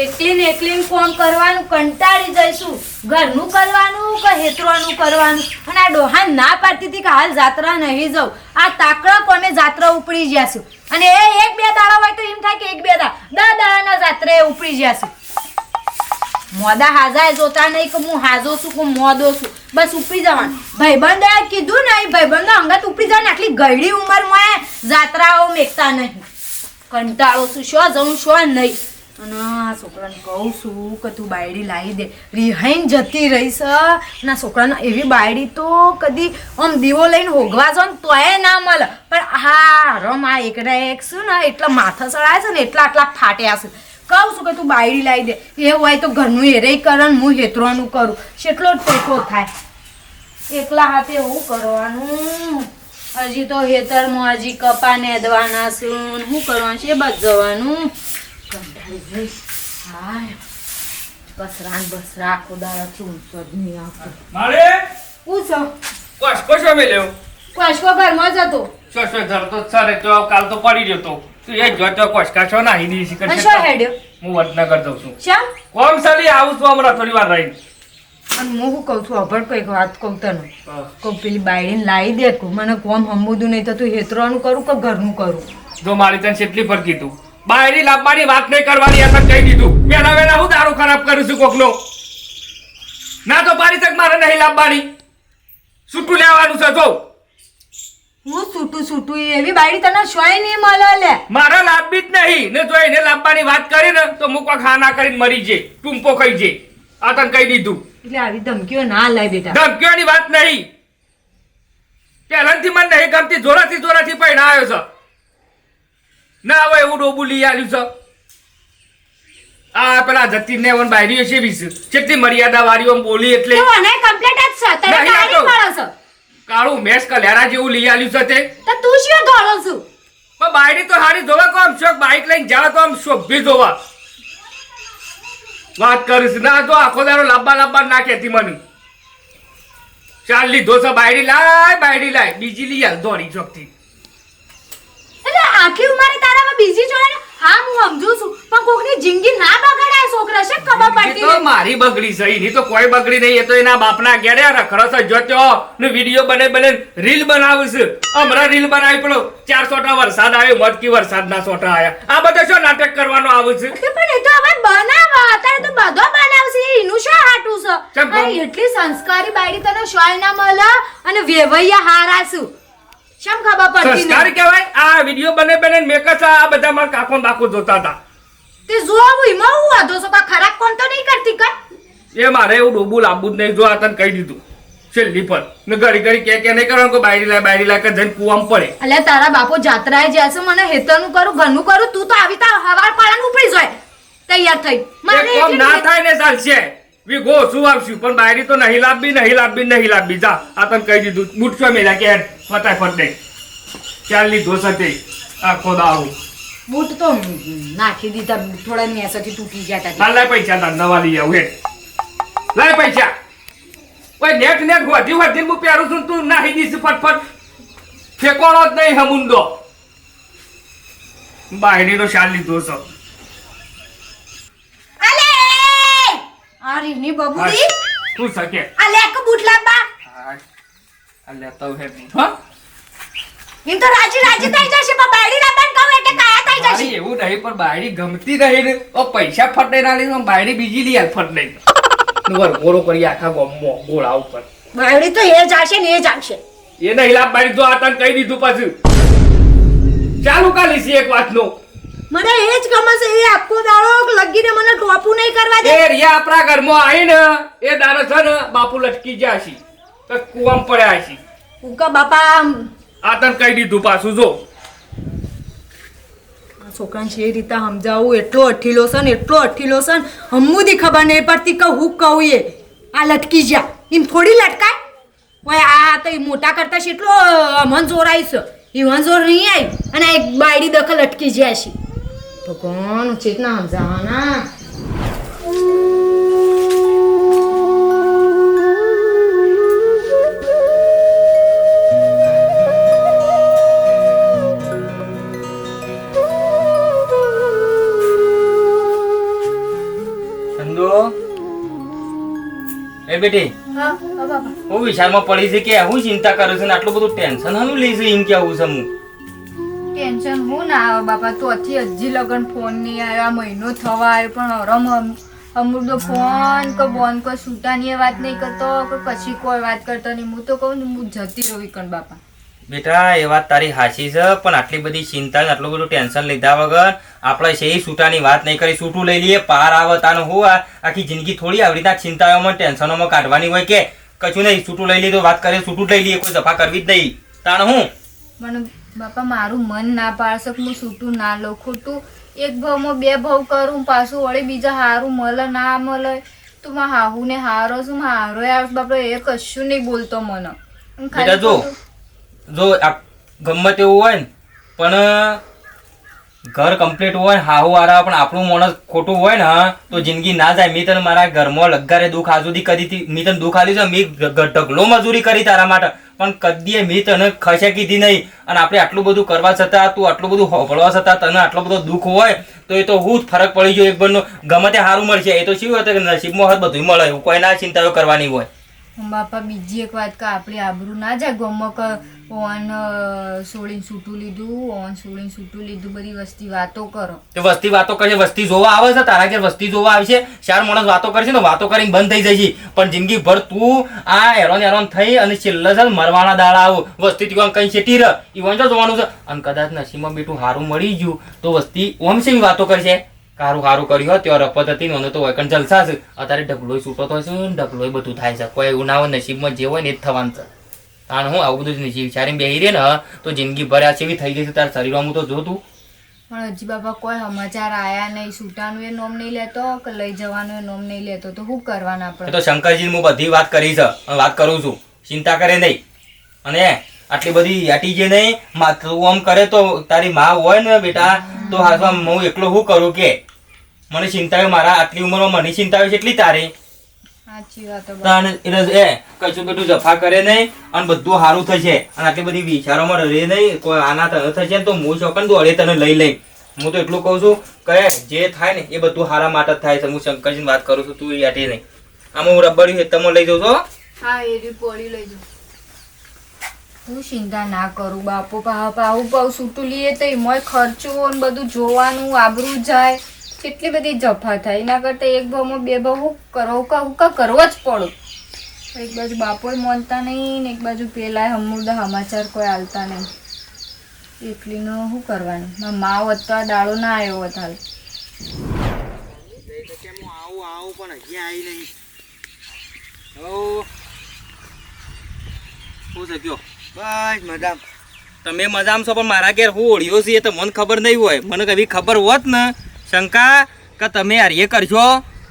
એકલી કોમ કરવાનું કંટાળી જઈશું. ઘરનું કરવાનું કે હેતરવાનું કરવાનું. અને આ ડોહા ના પાડતી હતી કે હાલ જાત્રા નહીં જાઉં. આ તાકડા કોમે જાત્રા ઉપડી જશું. અને એ એક બે દાડા હોય તો એમ થાય કે એક બે દાડા જાત્રે ઉપડી જશું. મોદા હાજા જોતા નહીં કે હું હાજો છું કે મોદો છું. બસ ઉપડી જવાનું. ભાઈબંધે કીધું ને ભાઈબંધો અંગત ઉપડી જવાનું. આટલી ગયડી ઉંમરમાં જાત્રાઓ મેકતા નહીં. કંટાળો છું શું જવું શું નહીં. અને આ છોકરાને કહું છું કે તું બાયડી લાવી દે. રિહાઈને જતી રહીશ. ના છોકરાને એવી બાયડી તો કદી આમ દીવો લઈને હોગવા જાવ ને તોય ના મળે. પણ હા રમ આ એકડા એક શું ને એટલા માથા ચડાય છે ને આટલા ફાટ્યા છે. કહું છું કે તું બાયડી લાવી દે. એવું હોય તો ઘરનું એરે કરે હું હેતરવાનું કરું. કેટલો ટેકો થાય. એકલા હાથે હું કરવાનું. હજી તો હેતરમાં હજી કપા નેદવાના છું. શું કરવાનું છે બસ જવાનું. કંટાળી જઈશ. હાય બસરા આખો દાડાથી ઊંચો જ નહીં આવતો. મારે પૂછો કોશકો મેલ્યો. કોશકો ઘરમાં જ હતો. શો ધરતો સરે તો કાલ તો પડી રહ્યો તો તું એ જોતો કોશકા છો ના હિની શીખર અને શું હેડ્યો? હું વડનગર જઉં છું. શ્યામ કોમ સાલી આવું છું હમણાં થોડી વાર રહીને. અને હું શું કહું છું અભણ કઈક વાત કહું તને. કહું પેલી બાયડીને લાવી દે. મને કોમ હમુદું નહીં થતું. હેતરવાનું કરું કે ઘરનું કરું? જો મારી તને કેટલી પર કીધું બાયરી લાવવાની વાત નહીં કરવાની એમ કહી દીધું. વેલા વેલા હું દારૂ ખરાબ કરું છું કોકનો. ના તો પારી તક મારે નહીં લાવવાની. છૂટું લેવાનું છે જો. હું છૂટું એવી બાયડી તને શોય નહીં મળે લે. મારે લાવવી જ નહીં ને જો એને લાવવાની વાત કરી ને તો મુકો ખાના કરીને મરી જાય ટૂંપો ખાઈ જાય. આ તને કહી દીધું. એટલે આવી ધમકીઓ ના લાય બેટા. ધમકીઓની વાત નહીં. પહેલાથી મને નહીં ગમતી. જોરાથી પૈણા આવ્યો છે. ના હવે એવું ડોબું લઈ આવ્યું છે. આ પેલા જતીન ને બાયરીઓ છે વીસ કેટલી મર્યાદા વાળીઓ બોલી એટલે તો મને કમ્પ્લીટ જ છે. તને કાળી પડે છે. કાળું મેસ કલેરા જેવું લઈ આવ્યું છે તે. તો તું શું ધોળો છું? પણ બાયરી તો હારી જોવા કોમ શોખ બાઈક લઈને જાવ તો આમ શોભી જોવા વાત કરીશ. ના તો આખો દારો લાંબા ના કહેતી મને. ચાલ લીધો છે બાયરી લાય બીજી લઈ આવ દોડી ચોકથી. એટલે આખી ઉંમરે તારામાં બીજી જોડે. હા હું સમજુ છું પણ કોકની જિંદગી ના બગાડાય. છોકરા છે ખબર પડતી તો મારી બગડી છે એની તો કોઈ બગડી નહીં. એ તો એના બાપના ઘેરે રખડો છે જોત્યો ને વિડીયો બને રીલ બનાવું છે. હમણાં રીલ બનાવી પડો 4 સોટા વરસાદ આવ્યો મટકી વરસાદના સોટા આયા. આ બધો શું નાટક કરવાનો આવે છે? પણ એ તો હવે બનાવ અત્યારે તો બધો બનાવશે. એનું શું હાટું છે? અને એટલી સંસ્કારી બાયડી તને શોય ના મળે અને વેવૈયા હારા છું. શેમ ખબર પડતી સંસ્કાર કહેવાય. આ વિડીયો બને મેકસ આ બધા મારા કાકો બાકો જોતા હતા. તે જોવું એમાં હું વાંધો છો? કા ખરાબ કોમ તો નહીં કરતી કર. એ મારે એવું ડોબું લાવવું જ નહીં. જો આ તને કહી દીધું છેલ્લી પર ને ઘડી કે નહીં કરવાનું કે બાયરી લાય કે જઈને કુવામાં પડે. અલ્યા તારા બાપો જાત્રાએ જશે. મને હેતરનું કરું ઘરનું કરું. તું તો આવી તા હવાર પાળાનું ઉપડી જાય તૈયાર થઈ. મને કોમ ના થાય ને ચાલશે. વીઘો શું આવશું પણ બાયરી તો નહીં લાવવી. જા આ તને કહી દીધું. બૂટસો મેલા કે ફટાફટ દે. ચાલ લીધો સાથે આખો દારૂ. બૂટ તો નાખી દીધા. થોડા નેસાથી તૂટી જતા. હાલ લાય પૈસા તાર નવા લઈ આવું હે. લાય પૈસા. ઓય નેટ ગોધી હું પહેરું છું તું નાહી દીશ ફટફટ. ફેકોણો જ નહીં હમુંદો. બાયરીનો શાલ લીધો છે. આ રીની બબુડી તું સકે આ લેક બૂટ લાબા. આ લેતો હે બૂટ. હા એમ તો રાજી થઈ જશે પણ બાયડી લાબાન કહું એટલે કાયા થઈ જશે. બાયડી એવું નહીં પણ બાયડી ગમતી નહીં ને ઓ પૈસા ફટ ના લઈને બાયડી બીજી લઈ આલ ફટ નહીં. નુવર ગોળો કરી આખા ગોમો ગોળા ઉપર. બાયડી તો એ જાશે ને એ જાશે. એ નહીં લાવ બાયડી જો આ તને કહી દીધું પાછું. ચાલુ કાલી છે એક વાતનો. મને એ જ ગમે છે. એ આખો દાડો લગીને મને ટોપું નહીં કરવા દે. એ રિયા આપણા ઘરમાં આવી ને એ દાડો છે ને બાપુ લટકી ગયા છે તો કુવામાં પડ્યા છે. ઉકા બાપા આ તને કહી દીધું પાછું જો. છોકરાને જે રીતે સમજાવું એટલો અઠીલો છે ને હમુદી ખબર નહીં પડતી કે હું કહું એ આ લટકી જા એમ થોડી લટકાય. ઓય આ તો મોટા કરતા છે એટલો મન જોર આવી છે. એ મન જોર નહીં આવી અને એક બાયડી દખલ અટકી જાય છે. ભગવાન ચેતના સમજાવવાના. એ બેટી હા બાપા હું વિચારમાં પડી છે કે હું ચિંતા કરું છું ને આટલું બધું ટેન્શન હનું લઈશું એમ કેવું છે હું ટેન્શન હું ના આવે બાપા તો હજી લગન ફોન નહીં આવ્યો આ મહિનો થવા આવ્યો પણ હરમ અમુક ફોન કે બોન કોઈ છૂટાની વાત નહીં કરતો કે કશી કોઈ વાત કરતો નહીં હું તો કહું ને હું જતી રહું કણ બાપા બેટા એ વાત તારી હાચી છે પણ આટલી બધી ચિંતા ને આટલું બધું ટેન્શન લીધા વગર આપણે છે છૂટાની વાત નહીં કરી છૂટું લઈ લઈએ પાર આવે તાનો હું આખી જિંદગી થોડી આવી રીતના ચિંતાઓમાં ટેન્શનોમાં કાઢવાની હોય કે કશું નહીં છૂટું લઈ લઈએ તો વાત કરીએ છૂટું લઈ લઈએ કોઈ દફા કરવી જ નહીં તાણ હું પણ બાપા મારું મન ના પાડશે કે હું છૂટું ના લઉં ખોટું એક ભાવમાં બે ભાવ કરું પાછું વળી બીજા હારું મળે ના મળે તો માં હાહુ ને હારો છું હારો યાર બાપા એ કશું નહીં બોલતો મને બેટા જો ગમે તેવું હોય ને પણ ઘર કમ્પ્લીટ હોય ને હાહુ હારા પણ આપણું માણસ ખોટું હોય ને તો જિંદગી ના જાય મેં તને મારા ઘરમાં લગારે દુઃખ આ સુધી કદી મેં તને દુઃખ આલ્યું છે મેં ઢગલો મજૂરી કરી તારા માટે પણ કદીએ મેં તને ખસે કીધી નહીં અને આપણે આટલું બધું કરવા છતાં તું આટલું બધું હોભળવા છતાં તને આટલો બધો દુઃખ હોય તો એ તો હું જ ફરક પડી ગયો એક બંને ગમે તે સારું મળશે એ તો શું હતું કે નસીબમાં હોય બધું મળે એવું કોઈ ના ચિંતાઓ કરવાની હોય બાપા બીજી એક વાત કે આપણી આબરૂ ના જાય ગમો કે ઓન સોળીને છૂટું લીધું બધી વસ્તી વાતો કરો તે વસ્તી વાતો કરશે વસ્તી જોવા આવે છે તારા ઘેર વસ્તી જોવા આવશે ચાર માણસ વાતો કરશે ને વાતો કરીને બંધ થઈ જશે પણ જિંદગી ભર તું આ હેરાન થઈ અને છેલ્લે છે મરવાના દાડા આવું વસ્તી તું કઈ છેટી રહ ઈવન જો જોવાનું છે અને કદાચ નસીબમાં બેટું હારું મળી ગયું તો વસ્તી ઓમ છે વાતો કરશે હારું કર્યું ત્યાં રપત હતી ને તો હોય જલસા છે અત્યારે ઢગલોય છૂટો થાય છે ને ઢગલોય બધું થાય છે કોઈ એવું ના હોય નસીબમાં જે હોય ને એ જ થવાનું છે કારણ હું આવું બધું જ વિચારીને બેહી રહે ને તો જિંદગી ભર આ જેવી થઈ ગઈ છે તારા શરીરમાં હું તો જોતું પણ હજી બાપા કોઈ સમાચાર આયા નહીં છૂટાનું એ નોમ નહીં લેતો કે લઈ જવાનું એ નોમ નહીં લેતો તો શું કરવાના આપણે તો શંકરજી હું બધી વાત કરી છે વાત કરું છું ચિંતા કરે નહીં અને આટલી બધી યાટી જે નહીં તું આમ કરે તો તારી માં હોય ને બેટા તો હાથમાં હું એકલો શું કરું કે મને ચિંતા મારા આટલી ઉંમરમાં મને ચિંતા છે એટલી તારી સાચી વાત એ કશું બેટું જફા કરે નહીં અને બધું સારું થશે અને આટલી બધી વિચારોમાં રહે નહીં કોઈ આના તને થશે ને તો હું ચોકન દોડે તને લઈ લઈ હું તો એટલું કહું છું કે જે થાય ને એ બધું સારા માટે જ થાય છે હું શંકરજીની વાત કરું છું તું યાટી નહીં આમાં હું રબડી હેતમાં લઈ જાઉં છું હા એ પોળી લઈ જાઉં હું ચિંતા ના કરું બાપુ પાહુ છૂટું લઈએ તો એમાંય ખર્ચો ને બધું જોવાનું આબરૂ જાય કેટલી બધી જફા થાય એના કરતા એક ભાવમાં બે ભાવ હું કરવો જ પડો એક બાજુ બાપોય માનતા નહીં ને એક બાજુ પેલા હમુદા સમાચાર કોઈ હાલતા નહીં એકલીનો શું કરવાનું મા વધતા દાડો ના આવ્યો હોત હાલ આવું પણ હજી આવી નહીં શું છે કયો બસ મજામ તમે મજામાં છો પણ મારા ઘેર હું ઓળ્યો છે તો મને ખબર નહીં હોય મને કभी ખબર હોત ને શંકા કે તમે યાર એ કરશો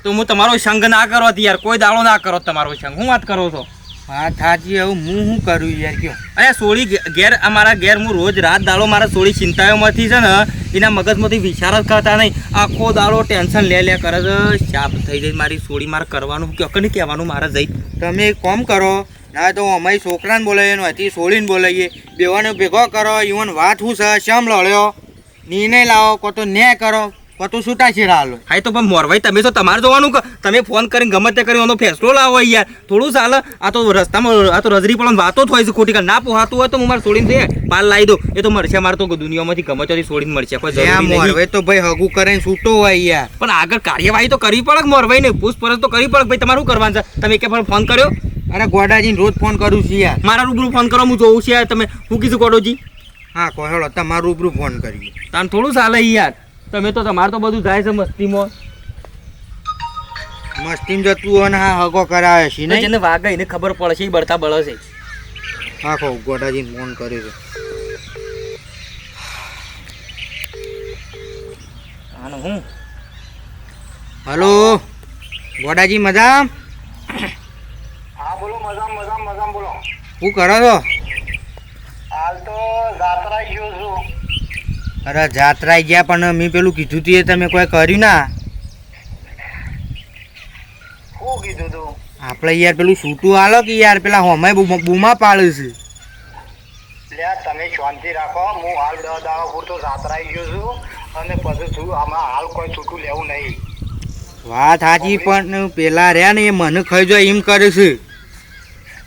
તો હું તમારો સંગ ના કરો યાર કોઈ દાડો ના કરો તમારો સંગ હું વાત કરો છો વાત સાચી હવે હું શું કરું યાર કયો અરે સોળી ઘેર અમારા ઘેર હું રોજ રાત દાડો મારા સોળી ચિંતાઓમાંથી છે ને એના મગજમાંથી વિચાર જ કરતા નહીં આખો દાડો ટેન્શન લે કરે છે ચાપ થઈ જાય મારી સોળી મારે કરવાનું કે નહીં કહેવાનું મારે જઈ તમે એક કામ કરો ના તો અમારી છોકરાને બોલાવીએ નથી છોડીને બોલાવીએ બેવાને ભેગો કરો ઈવન વાત શું છે શમ લડ્યો નિર્ણય લાવો કો તો ન્યાય કરો કો તો છૂટા છેડા હાલો હા તો પણ મોરભાઈ તમે તો તમારે જોવાનું કે તમે ફોન કરીને ગમે તે કરીને ફેસલો લાવો યાર થોડું ચાલે આ તો રસ્તામાં આ તો રજરી પણ વાતો જ હોય છે ખોટી ના પોહાતું હોય તો હું મારે છોડીને પાલ લાવી દો એ તો મળશે મારે તો દુનિયામાંથી ગમે ત્યાંથી છોડીને મળશે કોઈ જરૂરી નહીં મોરભાઈ તો ભાઈ હગું કરીને છૂટો હોય યાર પણ આગળ કાર્યવાહી તો કરવી પડે મોરભાઈ ને પૂછપરછ તો કરવી પડે ભાઈ તમારું કરવાનું છે તમે એક પણ ફોન કર્યો અરે ગોડાજીને રોજ ફોન કરું છું યાર મારા રૂબરૂ ફોન કરો હું જોઉં છું યાર તમે શું કીધું ગોડોજી હા કહો હેડો તમારું રૂબરૂ ફોન કરીએ તાન થોડું ચાલે યાર તમે તો તમારે તો બધું જાય છે મસ્તીમાં મસ્તીમ જતું હોય ને હા હગો કરાવે છે નહીં જેને વાગે એને ખબર પડશે એ બળતા બળે છે હા કહો ગોડાજીને ફોન કર્યો છે આનો હું હલો ગોડાજી મજામ હા બોલો મજામ બોલો શું કરો છો હાલ તો જાત્રા ગયો છું અરે જાત્રા ગયા પણ મેં પેલું કીધું તું એ તમે કોઈ કર્યું ના શું કીધું તું આપણે યાર પેલું છૂટું હાલો કે યાર પેલા હોમાય બૂમા પાડે છે લે તમે શાંતિ રાખો હું હાલ 10 દાડા પૂરતો જાત્રા ગયો છું અને પછી છું આમાં હાલ કોઈ છૂટું લેવું નહીં વાત સાચી પણ પેલા રહ્યા ને એ મને ખાઈ જાય એમ કરે છે.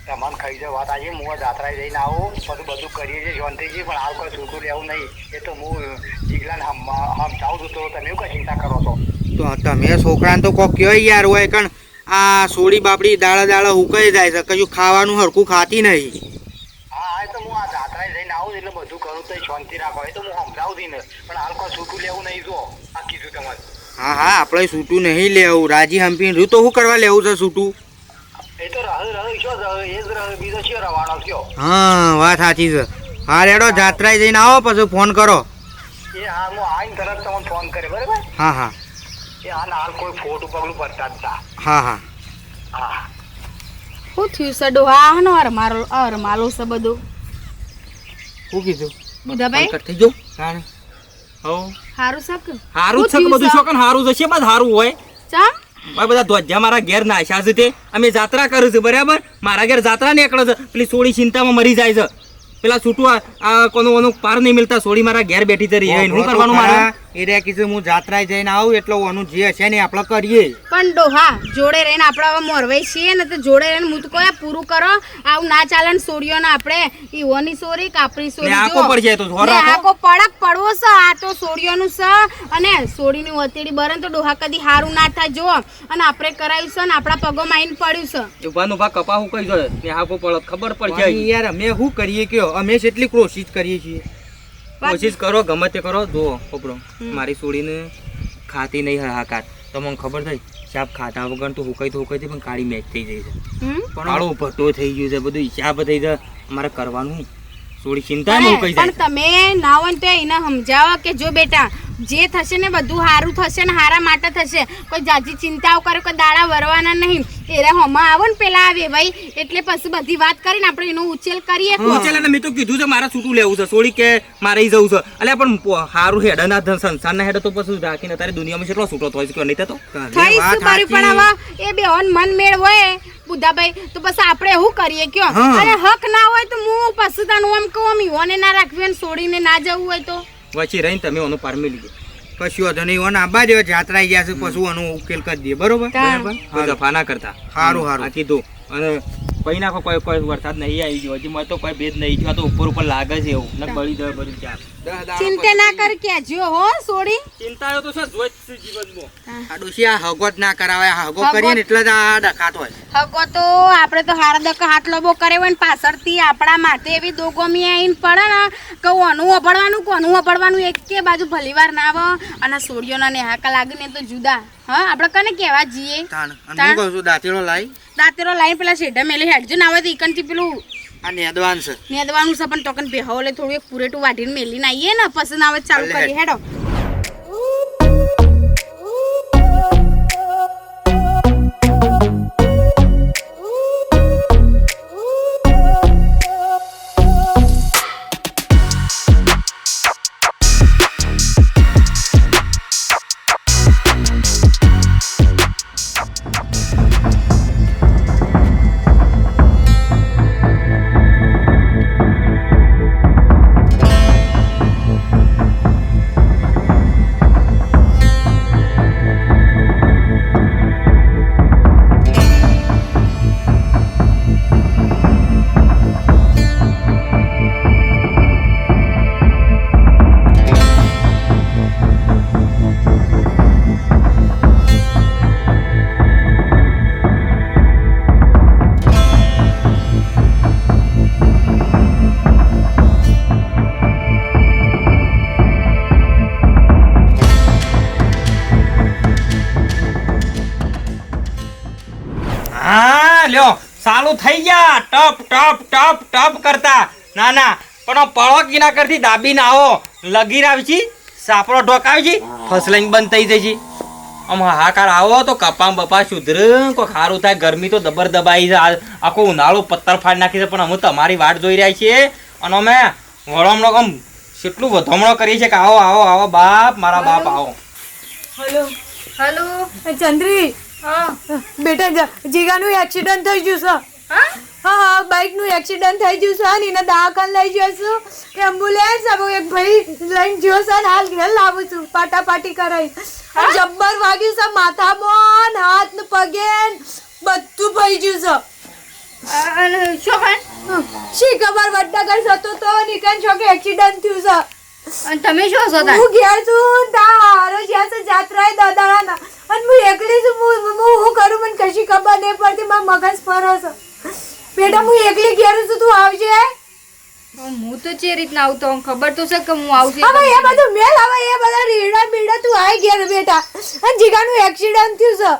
તમને ખાઈ જાય વાત આજે હું જાત્રાએ જઈને આવું પછી બધું કરીએ છીએ શાંતિથી પણ હાલ કોઈ છૂટું લેવું નહીં. એ તો હું જીગલાને સમજાવું છું તો તમે કઈ ચિંતા કરો છો. તો તમે છોકરાને તો કોક કયો યાર હોય કણ આ સોડી બાપડી દાડા હુકાઈ જાય છે, કશું ખાવાનું હરખું ખાતી નહીં. હા એ તો હું આ જાત્રાએ જઈને આવું એટલે બધું કરું તો શાંતિ રાખો. એ તો હું સમજાવું છું ને પણ હાલ કોઈ છૂટું લેવું નહીં. જો આ કીધું તમારે. હા આપણે છૂટું નહીં લેવું. રાજી હંપીને રહ્યું તો શું કરવા લેવું છે છૂટું? એ તો રહે શું રહે એ જ રહે બીજો શું રહેવાનો કયો. હા વાત સાચી છે. હા રેડો જાત્રાએ જઈને આવો પછી ફોન કરો. એ હા હું આવીને તરત તમને ફોન કરે બરાબર. હા એ હાલ કોઈ ફોટું પગલું ભરતા જ તા. હા હા શું થયું છે ડોહા નો અરમાલો છે બધું શું કીધું? બુધાભાઈ કટ થઈ જાઉં તારે હો હારું છે કે હારું જ છે કે બધું શોકન હારું જશે બસ હારું હોય. ચમ ભાઈ બધા ધ્વજા મારા ઘેર નાખ્યા છે તે અમે જાત્રા કરું છું બરાબર. મારા ઘેર જાત્રા નીકળે છે પેલી સોળી ચિંતામાં મરી જાય છે. પેલા છૂટું આ કોનું પાર નહીં મિલતા સોળી મારા ઘેર બેઠી તરી શું કરવાનું મારે? એ રે કીધું હું જાત્રાએ જઈને આવું એટલે ઓનું જે હશે ને આપણે કરીએ. પણ ડોહા જોડે રહીને આપણે હવે મોરવાઈ છીએ ને તો જોડે રહીને હું તો કહું પૂરું કરો. આવું ના ચાલે ને સોડીઓ ને આપણે ઈવોની સોરી કાપરી સોરી આંખો પડી જાય તો જોર રાખો. આખો પડક પડવો છે આ તો સોડીઓનું છે અને સોડીની વતેડી બરન તો ડોહા કદી હારું ના થાય જો. અને આપણે કરાયું છે ને આપણા પગોમાં આઈને પડ્યું છે. ઉભાનું ભા કપા હું કઈ જાય ને આંખો પડક ખબર પડી જાય. યાર અમે શું કરીએ કયો? અમે કેટલી કોશિશ કરીએ છીએ. કોશિશ કરો ગમે તે કરો. જો પકડો મારી સોડીને ખાતી નહીં હાકાત તો મને ખબર થઈ શાપ ખાતા વગર તો હુકાઈ પણ કાળી મેચ થઈ જાય છે. પણ આળો ભટ્ટો થઈ ગયું છે બધું હિસાબ થઈ જાય. અમારે કરવાનું સોડી ચિંતા ન હુકાઈ પણ જાય. તમે ના હોય ને તો એને સમજાવો કે જો બેટા જે થશે ને બધું સારું થશે ને હારા માટે થશે. કોઈ જાજી ચિંતાઓ કરે કોઈ દાડા વરવાના નહીં. એરે હોમાં આવો ને પેલા આવે ભાઈ એટલે પછી બધી વાત કરીને આપણે એનો ઉછેલ કરીએ. ચાલે મેં તો કીધું છે મારે છૂટું લેવું છે સોડી કે મારે જવું છે. અલ્યા પણ હારું હેડ ના સંસારના હેડ તો પછી રાખીને તારી દુનિયામાં કેટલો છૂટો થાય છે નહીં થતો. થઈ શું કર્યું પણ હવે એ બેહોન મન મેળ હોય બુધાભાઈ તો પછી આપણે એવું કરીએ કયો. અને હક ના હોય તો હું પછી તને આમ કહું ઈવોને ના રાખવી અને છોડીને ના જવું હોય તો વચ્ચે રહીને તમે ઓનો પારમી લીધો. કશું વાંધો નહીં. ઓન આબા દેવા જાત્રાએ ગયા છે પછી ઓનો ઉકેલ કરી દઈએ બરોબર. કોઈ દફા ના કરતા. સારું આ કીધું અને કઈ નાખો કોઈ વરસાદ નહીં આવી ગયો હજી મને તો કોઈ ભેદ નહીં થયો. તો ઉપર લાગે છે એવું ને બળી જાય બધું ચાર. ચિંતા ના કર કેજો હો છોડી. ચિંતા તો છે જોઈ જ જીવનમાં. આ ડોશી આ હગો જ ના કરાવે. આ હગો કરીએ ને એટલે જ આ ડખાત હોય. હકો તો આપણે તો હારા દકા હાથ લોબો કરે હોય ને પાછળથી આપણા માથે એવી દોગોમી આવીને પડે ને કે ઓનું અભળવાનું કોનું અભળવાનું એક કે બાજુ ભલીવાર ના આવે અને સોડિયોના ને હાકા લાગીને તો જુદા. હા આપણે કને કહેવા જઈએ અને હું કહું છું દાંતેડો લાવી દાંતેરો લાઈન પેલા શેઢા મેલે હેડજો ના આવે તો ઈકનથી પેલું આ નેદવાન છે. નેદવાનું છે પણ ટોકન બેહો લે થોડું એક પૂરેટું વાટીને મેલીને આવીએ ને પછી ના આવે ચાલુ કરીએ હેડો. લ્યો ચાલુ થઈ ગયા ટપ ટપ ટપ ટપ કરતા. ના ના પણ પળો કિના કરતી દાબી ના આવો લગીર આવી છી સાપડો ઢોકાવી છી ફસલાઈને બંધ થઈ જાય છે. આમ હાહાકાર આવો તો કપામ બપા સુધર કોઈ સારું થાય. ગરમી તો દબર દબાઈ છે. આખો ઉનાળો પત્તર ફાડી નાખી છે પણ અમે તમારી વાટ જોઈ રહ્યા છીએ અને અમે વળમણો આમ કેટલું વધામણો કરીએ છીએ કે આવો આવો આવો બાપ મારા બાપ આવો. હેલો ચંદ્રી બેટા જીગાનું એક્સિડન્ટ થઈ ગયું છે. હા બાઇકનું એક્સિડન્ટ થઈ ગયું છે ને એને દવાખાને લઈ જઈશું એમ્બ્યુલન્સ હવે એક ભાઈ લઈને ગયો છે ને હાલ ઘેર લાવું છું પાટાપાટી કરાવી અને જબ્બર વાગ્યું છે માથામાં ને હાથ ને પગે ને બધું પડી ગયું છે અને શું પણ શી ખબર વડનગર જતો તો નિકન છોકે એક્સિડન્ટ થયું છે અને તમે શું છો તાર? હું ઘેર છું તા હારો જ્યાં છે જાત્રાએ દાદાના અને હું એકલી છું હું કરું મને કશી ખબર નહીં પડતી મારા મગજ ફરે છે બેટા હું એકલી ઘેર છું તું આવજે હું તો જે રીતના આવતો આમ ખબર તો છે કે હું આવશે હવે એ બધું મેલ હવે એ બધા રીડા બીડા તું આય ઘેર બેટા અને જીગાનું એક્સિડન્ટ થયું છે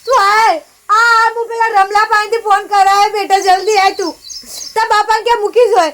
તું આય હું પેલા રમલા પાસેથી ફોન કરાય બેટા જલ્દી આય તું તાર બાપા ક્યાં મૂકી જોય